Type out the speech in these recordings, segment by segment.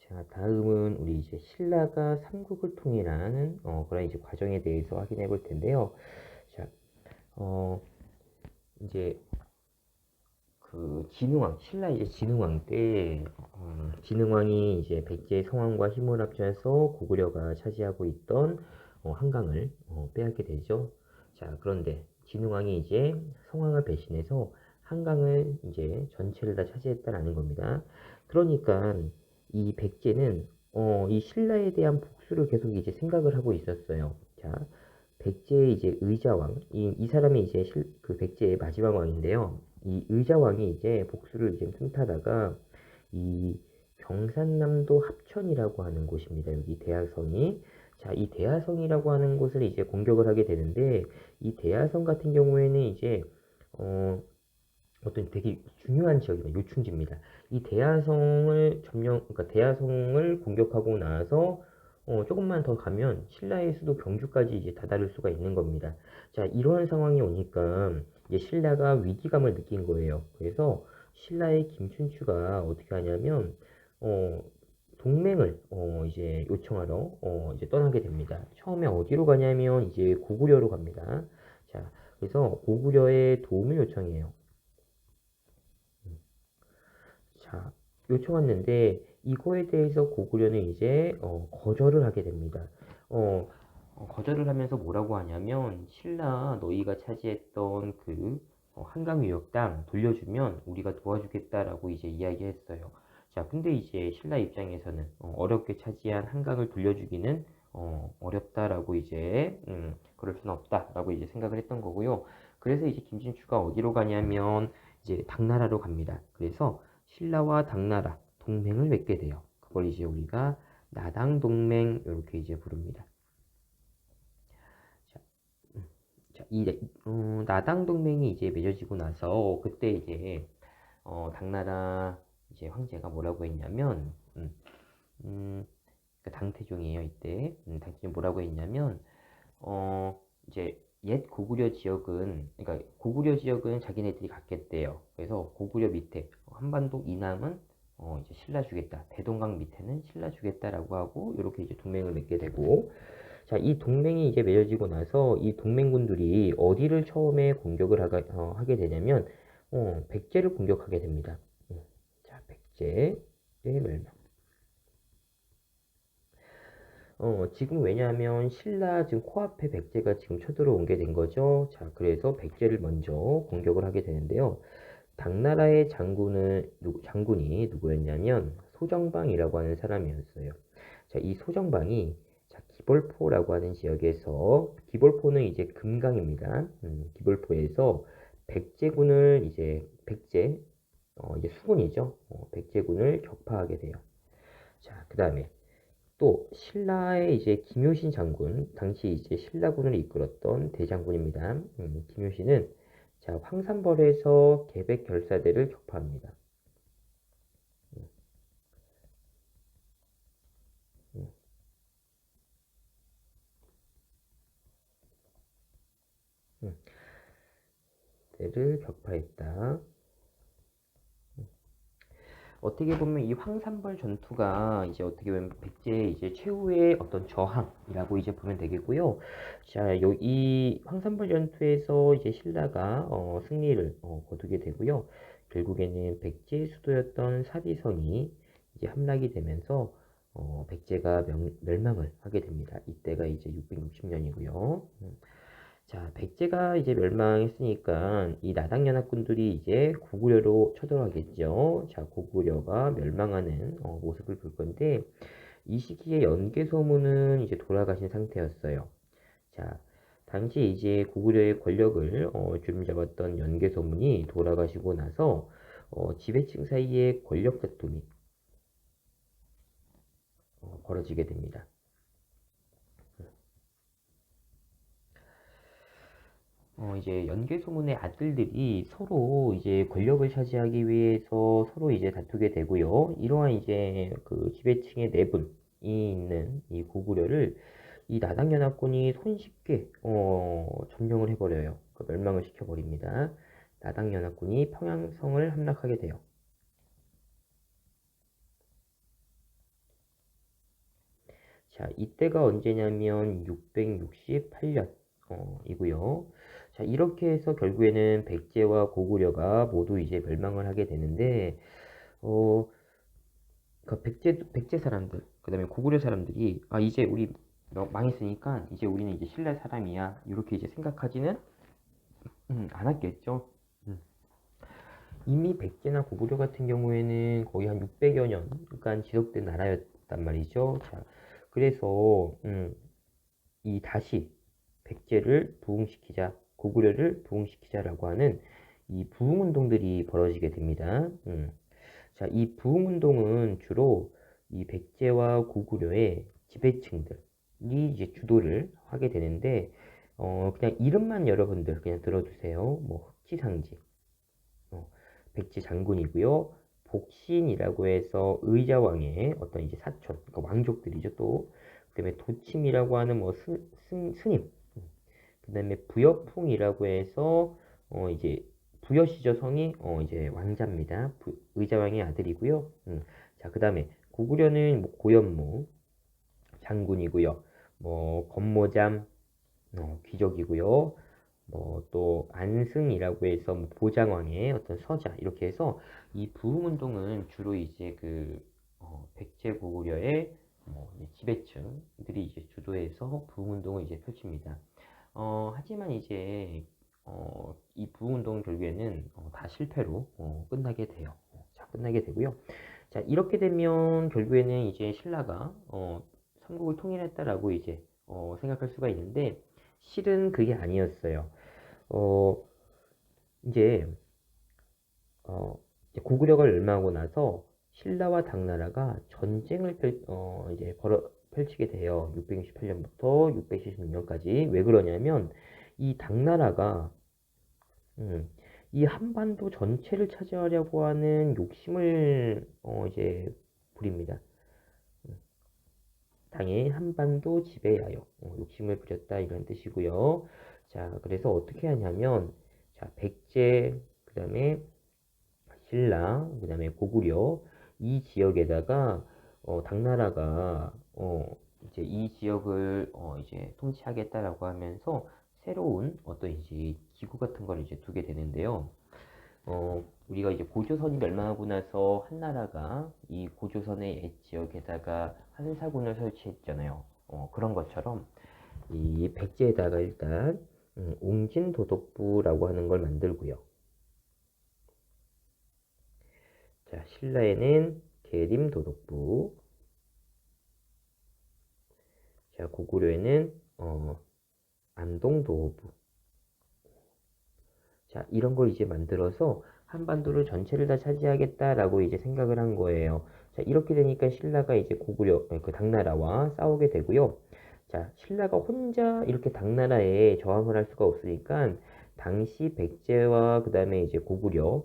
자, 다음은 우리 이제 신라가 삼국을 통일하는 그런 이제 과정에 대해서 확인해 볼 텐데요. 자, 어, 이제 그 진흥왕, 신라 이제 진흥왕 때 진흥왕이 이제 백제의 성왕과 힘을 합쳐서 고구려가 차지하고 있던 한강을 빼앗게 되죠. 자, 그런데 진흥왕이 이제 성왕을 배신해서 한강을 이제 전체를 다 차지했다라는 겁니다. 그러니까 이 백제는 이 신라에 대한 복수를 계속 이제 생각을 하고 있었어요. 자, 백제의 이제 의자왕, 이 사람이 이제 그 백제의 마지막 왕인데요. 이 의자왕이 이제 복수를 이제 틈타다가 이 경산남도 합천이라고 하는 곳입니다. 여기 대하성이. 자, 이 대하성이라고 하는 곳을 이제 공격을 하게 되는데, 이 대하성 같은 경우에는 이제, 어떤 되게 중요한 지역입니다. 요충지입니다. 이 대하성을 그러니까 대하성을 공격하고 나서 조금만 더 가면 신라의 수도 경주까지 이제 다다를 수가 있는 겁니다. 자, 이러한 상황이 오니까 이제 신라가 위기감을 느낀 거예요. 그래서 신라의 김춘추가 어떻게 하냐면 어, 동맹을 이제 요청하러 이제 떠나게 됩니다. 처음에 어디로 가냐면 이제 고구려로 갑니다. 자, 그래서 고구려의 도움을 요청해요. 자, 요청했는데 이거에 대해서 고구려는 이제 거절을 하게 됩니다. 어, 거절을 하면서 뭐라고 하냐면 신라 너희가 차지했던 그 한강 유역 땅 돌려주면 우리가 도와주겠다라고 이제 이야기했어요. 자, 근데 이제 신라 입장에서는 어렵게 차지한 한강을 돌려주기는 어렵다라고 이제 그럴 수는 없다라고 이제 생각을 했던 거고요. 그래서 이제 김진추가 어디로 가냐면 이제 당나라로 갑니다. 그래서 신라와 당나라 동맹을 맺게 돼요. 그걸 이제 우리가 나당 동맹 이렇게 이제 부릅니다. 자, 자, 나당 동맹이 이제 맺어지고 나서 그때 이제 당나라 이제 황제가 뭐라고 했냐면 그 당태종이에요 이때 당태종 뭐라고 했냐면 이제 옛 고구려 지역은 그러니까 고구려 지역은 자기네들이 갖겠대요. 그래서 고구려 밑에 한반도 이남은 이제 신라 주겠다. 대동강 밑에는 신라 주겠다라고 하고 이렇게 이제 동맹을 맺게 되고 자, 이 동맹이 이제 맺어지고 나서 이 동맹군들이 어디를 처음에 공격을 하게 되냐면 백제를 공격하게 됩니다. 자, 백제의 멸망. 지금 왜냐하면 신라 지금 코앞에 백제가 지금 쳐들어온 게 된 거죠. 자, 그래서 백제를 먼저 공격을 하게 되는데요. 당나라의 장군이 누구였냐면 소정방이라고 하는 사람이었어요. 자, 이 소정방이 자, 기벌포라고 하는 지역에서 기벌포는 이제 금강입니다. 기벌포에서 백제군을 이제 이제 수군이죠. 백제군을 격파하게 돼요. 자, 그 다음에 또 신라의 이제 김효신 장군, 당시 이제 신라군을 이끌었던 대장군입니다. 김효신은 자 황산벌에서 계백 결사대를 격파합니다. 음, 음, 대를 격파했다. 어떻게 보면 이 황산벌 전투가 이제 어떻게 보면 백제의 이제 최후의 어떤 저항이라고 이제 보면 되겠고요. 자, 이 황산벌 전투에서 이제 신라가 승리를 거두게 되고요. 결국에는 백제의 수도였던 사비성이 이제 함락이 되면서 백제가 멸망을 하게 됩니다. 이때가 이제 660년이고요. 자, 백제가 이제 멸망했으니까 이 나당연합군들이 이제 고구려로 쳐들어가겠죠. 자, 고구려가 멸망하는 모습을 볼 건데 이 시기에 연개소문은 이제 돌아가신 상태였어요. 자, 당시 이제 고구려의 권력을 주름잡았던 연개소문이 돌아가시고 나서 지배층 사이에 권력 다툼이 벌어지게 됩니다. 이제 연개소문의 아들들이 서로 이제 권력을 차지하기 위해서 서로 이제 다투게 되고요. 이러한 이제 그 지배층의 내분이 있는 이 고구려를 이 나당연합군이 손쉽게 점령을 해버려요. 그 멸망을 시켜버립니다. 나당연합군이 평양성을 함락하게 돼요. 자, 이때가 언제냐면 668년 이고요. 자, 이렇게 해서 결국에는 백제와 고구려가 모두 이제 멸망을 하게 되는데, 어, 그 백제 사람들, 그 다음에 고구려 사람들이, 아, 이제 우리 망했으니까, 이제 우리는 이제 신라 사람이야. 이렇게 이제 생각하지는 않았겠죠. 음. 이미 백제나 고구려 같은 경우에는 거의 한 600여 년간 지속된 나라였단 말이죠. 자, 그래서, 이 다시 백제를 부흥시키자, 고구려를 부흥시키자라고 하는 이 부흥운동들이 벌어지게 됩니다. 자, 이 부흥운동은 주로 이 백제와 고구려의 지배층들이 이제 주도를 하게 되는데, 그냥 이름만 여러분들 그냥 들어주세요. 뭐, 흑지상지, 백제 장군이고요. 복신이라고 해서 의자왕의 어떤 이제 사촌, 그러니까 왕족들이죠 또. 그다음에 도침이라고 하는 뭐 스님, 그다음에 부여풍이라고 해서 이제 부여시저 성이 이제 왕자입니다. 의자왕의 아들이고요. 자, 그다음에 고구려는 뭐 고현무 장군이고요. 뭐 건모잠 귀족이고요. 뭐 또 안승이라고 해서 뭐 보장왕의 어떤 서자 이렇게 해서 이 부흥운동은 주로 이제 그 백제 고구려의 뭐 이제 지배층들이 이제 주도해서 부흥운동을 이제 펼칩니다. 하지만 이제 이 부흥운동 결국에는 다 실패로 끝나게 돼요. 자, 끝나게 되고요. 자, 이렇게 되면 결국에는 이제 신라가 삼국을 통일했다라고 이제 생각할 수가 있는데 실은 그게 아니었어요. 어, 이제, 이제 고구려가 멸망하고 나서 신라와 당나라가 전쟁을 이제 펼치게 돼요. 668년부터 676년까지. 왜 그러냐면, 이 당나라가, 이 한반도 전체를 차지하려고 하는 욕심을, 이제 부립니다. 당의 한반도 지배하여 욕심을 부렸다 이런 뜻이고요. 자, 그래서 어떻게 하냐면 자, 백제, 그다음에 신라, 그다음에 고구려 이 지역에다가 당나라가 이제 이 지역을 이제 통치하겠다라고 하면서 새로운 어떤 이제 기구 같은 걸 이제 두게 되는데요. 우리가 이제 고조선이 멸망하고 나서 한나라가 이 고조선의 옛 지역에다가 한사군을 설치했잖아요. 그런 것처럼 이 백제에다가 일단 옹진도독부라고 하는 걸 만들고요. 자, 신라에는 계림도독부, 자, 고구려에는 안동도호부. 자, 이런 걸 이제 만들어서 한반도를 전체를 다 차지하겠다라고 이제 생각을 한 거예요. 자, 이렇게 되니까 신라가 이제 고구려, 그 당나라와 싸우게 되고요. 자, 신라가 혼자 이렇게 당나라에 저항을 할 수가 없으니까 당시 백제와 그 다음에 이제 고구려,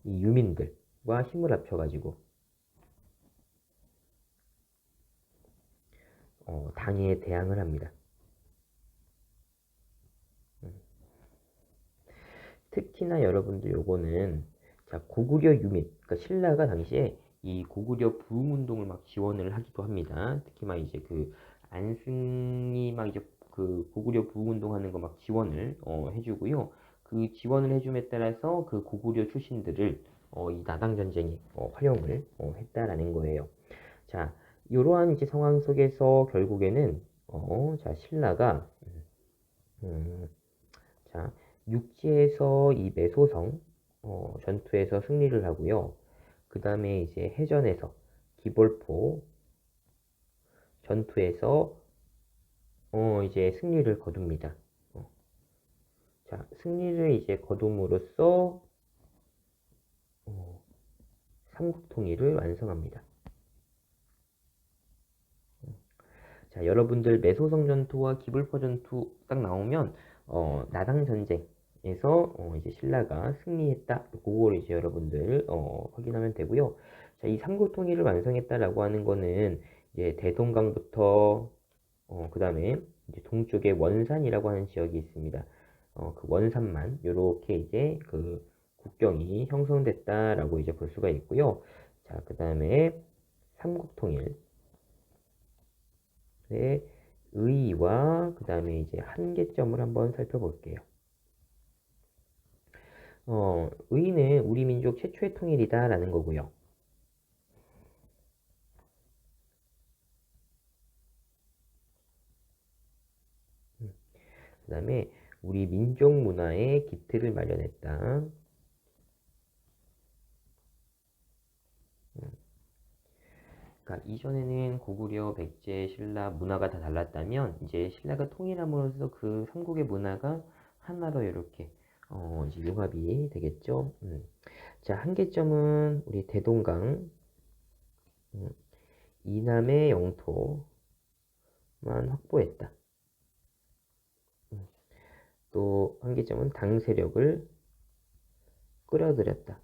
이 유민들과 힘을 합쳐가지고 당에 대항을 합니다. 특히나 여러분들 요거는 자, 고구려 유민, 그러니까 신라가 당시에 이 고구려 부흥운동을 막 지원을 하기도 합니다. 특히 막 이제 그 안승이 막 이제 그 고구려 부흥운동 하는 거 막 지원을 해주고요. 그 지원을 해줌에 따라서 그 고구려 출신들을 이 나당 전쟁에 활용을 했다라는 거예요. 자, 이러한 이제 상황 속에서 결국에는 자, 신라가 음, 자, 육지에서 이 매소성 전투에서 승리를 하고요. 그 다음에 이제 해전에서 기볼포 전투에서 이제 승리를 거둡니다. 자, 승리를 이제 거둠으로써 삼국 통일을 완성합니다. 자, 여러분들 매소성 전투와 기불포 전투 딱 나오면 나당 전쟁에서 이제 신라가 승리했다. 그걸 이제 여러분들 확인하면 되고요. 자, 이 삼국 통일을 완성했다라고 하는 거는 이제 대동강부터 그다음에 이제 동쪽에 원산이라고 하는 지역이 있습니다. 그 원산만 요렇게 이제 그 국경이 형성됐다라고 이제 볼 수가 있고요. 자, 그다음에 삼국 통일 의 의의와 그 다음에 이제 한계점을 한번 살펴볼게요. 의의는 우리 민족 최초의 통일이다라는 거고요. 그 다음에 우리 민족 문화의 기틀을 마련했다. 그러니까 이전에는 고구려, 백제, 신라 문화가 다 달랐다면 이제 신라가 통일함으로써 그 삼국의 문화가 하나로 이렇게 이제 융합이 되겠죠. 자, 한계점은 우리 대동강 이남의 영토만 확보했다. 또 한계점은 당 세력을 끌어들였다.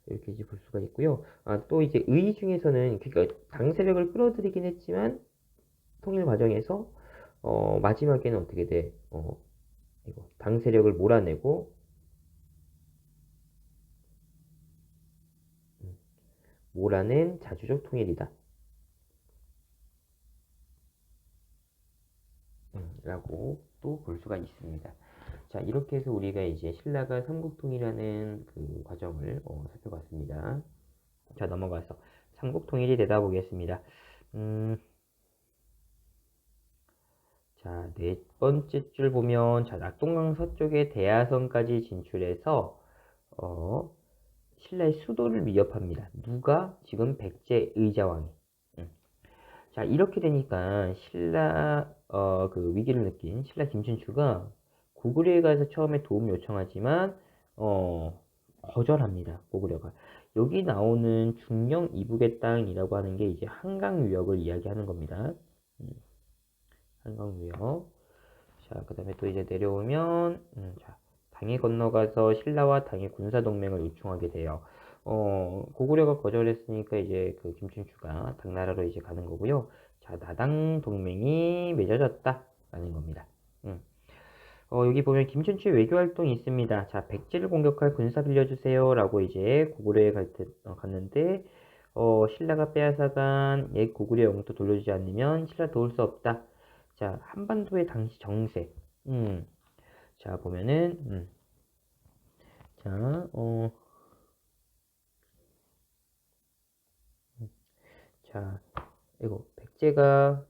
이렇게 이제 볼 수가 있고요. 또 이제 의 중에서는 그러니까 당 세력을 끌어들이긴 했지만 통일 과정에서 마지막에는 어떻게 돼? 이거 당 세력을 몰아내고 몰아낸 자주적 통일이다. 라고 또 볼 수가 있습니다. 자, 이렇게 해서 우리가 이제 신라가 삼국통일하는 그 과정을 살펴봤습니다. 자, 넘어가서 삼국통일이 되다 보겠습니다. 자, 네 번째 줄 보면, 자, 낙동강 서쪽에 대하선까지 진출해서, 신라의 수도를 위협합니다. 누가? 지금 백제 의자왕이. 자, 이렇게 되니까 신라, 그 위기를 느낀 신라 김춘추가 고구려에 가서 처음에 도움 요청하지만, 거절합니다. 고구려가. 여기 나오는 중령 이북의 땅이라고 하는 게 이제 한강 유역을 이야기하는 겁니다. 한강 유역. 자, 그 다음에 또 이제 내려오면, 자, 당에 건너가서 신라와 당의 군사 동맹을 요청하게 돼요. 고구려가 거절했으니까 이제 그 김춘추가 당나라로 이제 가는 거고요. 자, 나당 동맹이 맺어졌다라는 겁니다. 여기 보면 김춘추의 외교 활동이 있습니다. 자, 백제를 공격할 군사 빌려주세요. 라고 이제 고구려에 갔는데, 신라가 빼앗아간 옛 고구려 영토 돌려주지 않으면 신라 도울 수 없다. 자, 한반도의 당시 정세. 자, 보면은, 자, 자, 이거, 백제가,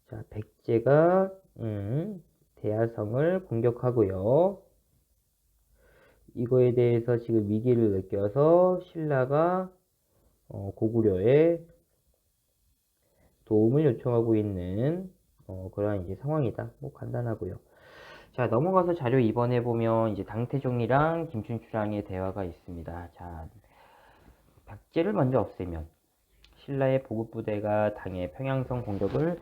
자, 백제가, 대하성을 공격하고요. 이거에 대해서 지금 위기를 느껴서 신라가 고구려에 도움을 요청하고 있는 그러한 이제 상황이다. 뭐 간단하고요. 자, 넘어가서 자료 2번에 보면 이제 당태종이랑 김춘추랑의 대화가 있습니다. 자, 백제를 먼저 없애면 신라의 보급부대가 당의 평양성 공격을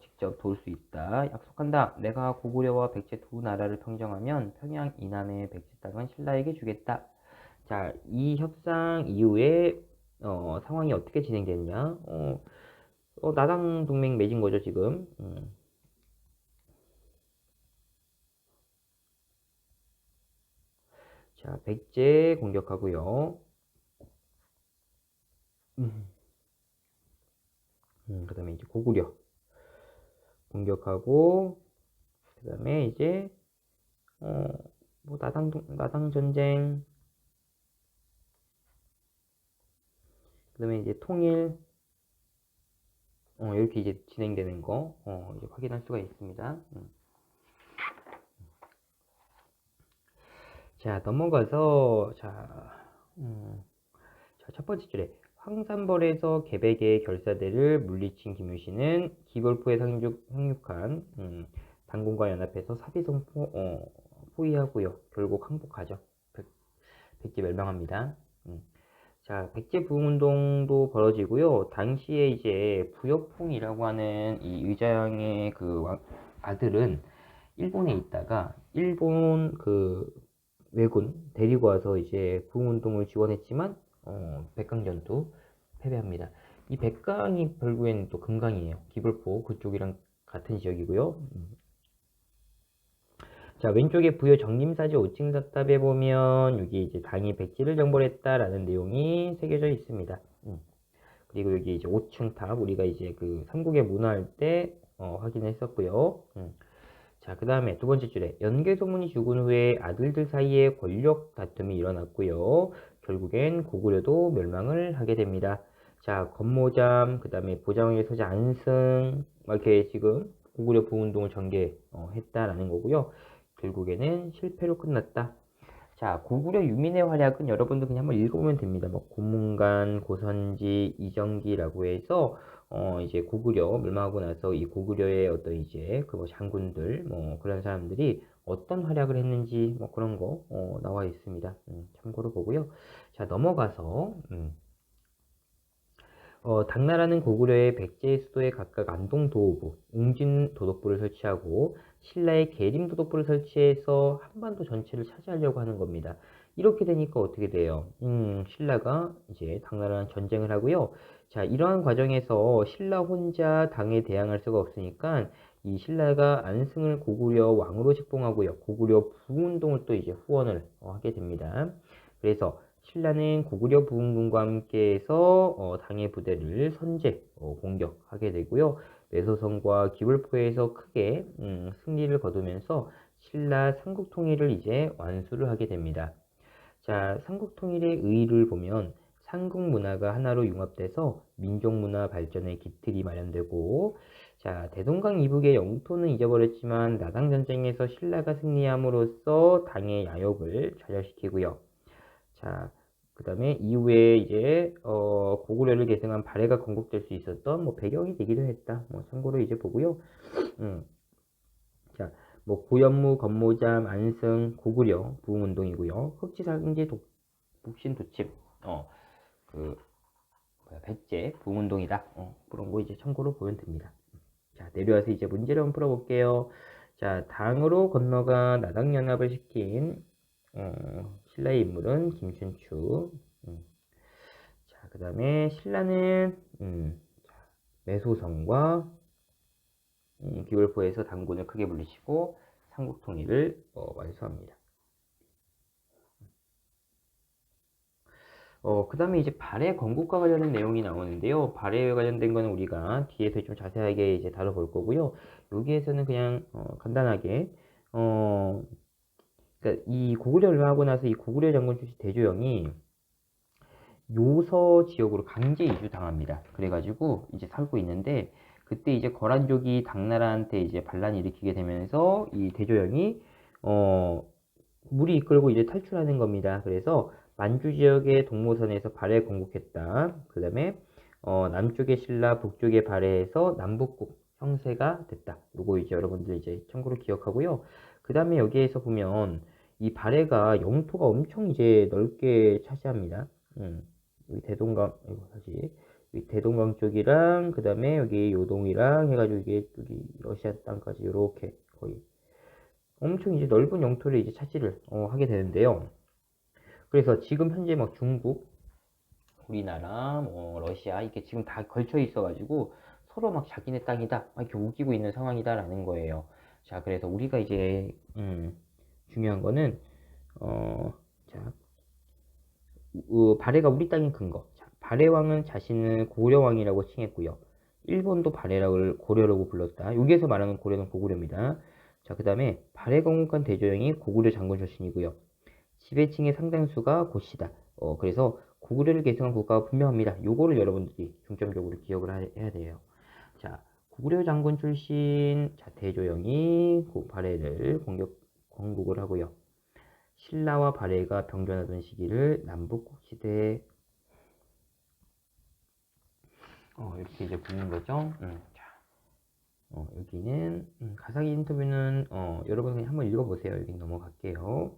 직접 도울 수 있다. 약속한다. 내가 고구려와 백제 두 나라를 평정하면 평양 이남의 백제 땅은 신라에게 주겠다. 자, 이 협상 이후에 상황이 어떻게 진행되느냐? 나당 동맹 맺은 거죠, 지금. 자, 백제 공격하고요. 그 다음에 이제 고구려 공격하고, 그 다음에 이제, 뭐, 나당 전쟁, 그 다음에 이제 통일, 이렇게 이제 진행되는 거, 이제 확인할 수가 있습니다. 자, 넘어가서, 첫 번째 줄에, 황산벌에서 계백의 결사대를 물리친 김유신은 기골포에 상륙한 당군과 연합해서 사비성 포위하고요. 결국 항복하죠. 백제 멸망합니다. 자, 백제 부흥운동도 벌어지고요. 당시에 이제 부여풍이라고 하는 이 의자양의 그 아들은 일본에 있다가 일본 그 왜군 데리고 와서 이제 부흥운동을 지원했지만 백강전투 패배합니다. 이 백강이 결국에는 또 금강이에요. 기벌포 그쪽이랑 같은 지역이고요. 자, 자, 왼쪽에 부여 정림사지 5층 사탑에 보면 여기 이제 당이 백지를 정벌했다라는 내용이 새겨져 있습니다. 그리고 여기 이제 5층 탑 우리가 이제 그 삼국의 문화할 때 확인했었고요. 자, 그 다음에 두 번째 줄에 연개소문이 죽은 후에 아들들 사이에 권력 다툼이 일어났고요. 결국엔 고구려도 멸망을 하게 됩니다. 자, 건모잠, 그 다음에 보장의 서자 안승, 이렇게 지금 고구려 부운동을 전개했다라는 거고요. 결국에는 실패로 끝났다. 자, 고구려 유민의 활약은 여러분들 그냥 한번 읽어보면 됩니다. 뭐 고문관, 고선지, 이정기라고 해서 이제 고구려 멸망하고 나서 이 고구려의 어떤 이제 그 뭐 장군들 뭐 그런 사람들이 어떤 활약을 했는지 뭐 그런 거 나와 있습니다. 참고로 보고요. 자, 넘어가서 당나라는 고구려의 백제의 수도에 각각 안동 도호부, 웅진 도독부를 설치하고 신라의 계림 도독부를 설치해서 한반도 전체를 차지하려고 하는 겁니다. 이렇게 되니까 어떻게 돼요? 신라가 이제 당나라랑 전쟁을 하고요. 자, 이러한 과정에서 신라 혼자 당에 대항할 수가 없으니까 이 신라가 안승을 고구려 왕으로 책봉하고요. 고구려 부운동을 또 이제 후원을 하게 됩니다. 그래서 신라는 고구려 부흥군과 함께해서 당의 부대를 선제 공격하게 되고요. 매소성과 기울포에서 크게 승리를 거두면서 신라 삼국통일을 이제 완수를 하게 됩니다. 자, 삼국통일의 의의를 보면 삼국 문화가 하나로 융합돼서 민족문화 발전의 기틀이 마련되고, 자, 대동강 이북의 영토는 잊어버렸지만 나당전쟁에서 신라가 승리함으로써 당의 야욕을 좌절시키고요. 자, 그 다음에 이후에 이제 고구려를 계승한 발해가 건국될 수 있었던 뭐 배경이 되기도 했다. 뭐 참고로 이제 보고요. 자, 뭐 고연무, 건모잠, 안승, 고구려 부흥운동이고요. 흑지상지, 북신, 도칩, 그 백제 부흥운동이다. 그런 거 이제 참고로 보면 됩니다. 자, 내려와서 이제 문제를 한번 풀어볼게요. 자, 당으로 건너가 나당연합을 시킨 신라의 인물은 김춘추. 자, 그 다음에 신라는 매소성과 기울포에서 당군을 크게 물리치고 삼국통일을 완수합니다. 그 다음에 이제 발해 건국과 관련된 내용이 나오는데요. 발해에 관련된 거는 우리가 뒤에서 좀 자세하게 이제 다뤄볼 거고요. 여기에서는 그냥 간단하게 그러니까 이 고구려를 하고 나서 이 고구려 장군 출신 대조영이 요서 지역으로 강제 이주 당합니다. 그래가지고 이제 살고 있는데 그때 이제 거란족이 당나라한테 이제 반란을 일으키게 되면서 이 대조영이 무리 이끌고 이제 탈출하는 겁니다. 그래서 만주 지역의 동모선에서 발해 건국했다. 그 다음에 남쪽의 신라, 북쪽의 발해에서 남북국 형세가 됐다. 요거 이제 여러분들 이제 참고로 기억하고요. 그 다음에 여기에서 보면 이 발해가 영토가 엄청 이제 넓게 차지합니다. 여기 대동강, 다시 여기 대동강 쪽이랑 그 다음에 여기 요동이랑 해가지고 이게 여기 러시아 땅까지 이렇게 거의 엄청 이제 넓은 영토를 이제 차지를 하게 되는데요. 그래서 지금 현재 막 중국, 우리나라, 뭐 러시아 이게 지금 다 걸쳐 있어가지고 서로 막 자기네 땅이다 막 이렇게 우기고 있는 상황이다라는 거예요. 자, 그래서 우리가 이제 중요한 거는 자, 발해가 우리 땅인 근거. 자, 발해 왕은 자신을 고려 왕이라고 칭했고요. 일본도 발해를 고려라고 불렀다. 여기에서 말하는 고려는 고구려입니다. 자, 그 다음에 발해 건국한 대조영이 고구려 장군 출신이고요. 지배층의 상당수가 고씨다. 그래서 고구려를 계승한 국가가 분명합니다. 요거를 여러분들이 중점적으로 기억을 해야 돼요. 자, 고구려 장군 출신 자, 대조영이 발해를 건국을 하고요. 신라와 발해가 병존하던 시기를 남북국 시대에 이렇게 이제 보는 거죠. 자, 여기는 가상의 인터뷰는 여러분 그냥 한번 읽어보세요. 여기 넘어갈게요.